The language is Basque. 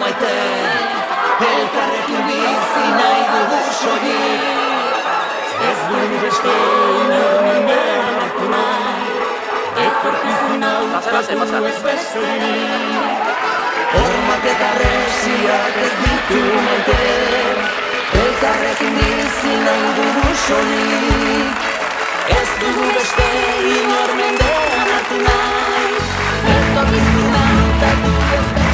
maite, elkarrekin bizi nahi dugu soilik. Ez dugu beste inor mendean hartu nahi, etorkizun hau tatu ez besterik. Hormak eta resiak ez ditu maite, elkarrekin bizi nahi dugu soilik. Ez dugu beste inor mendean hartu nahi, etorkizun hau tatu ez besterik.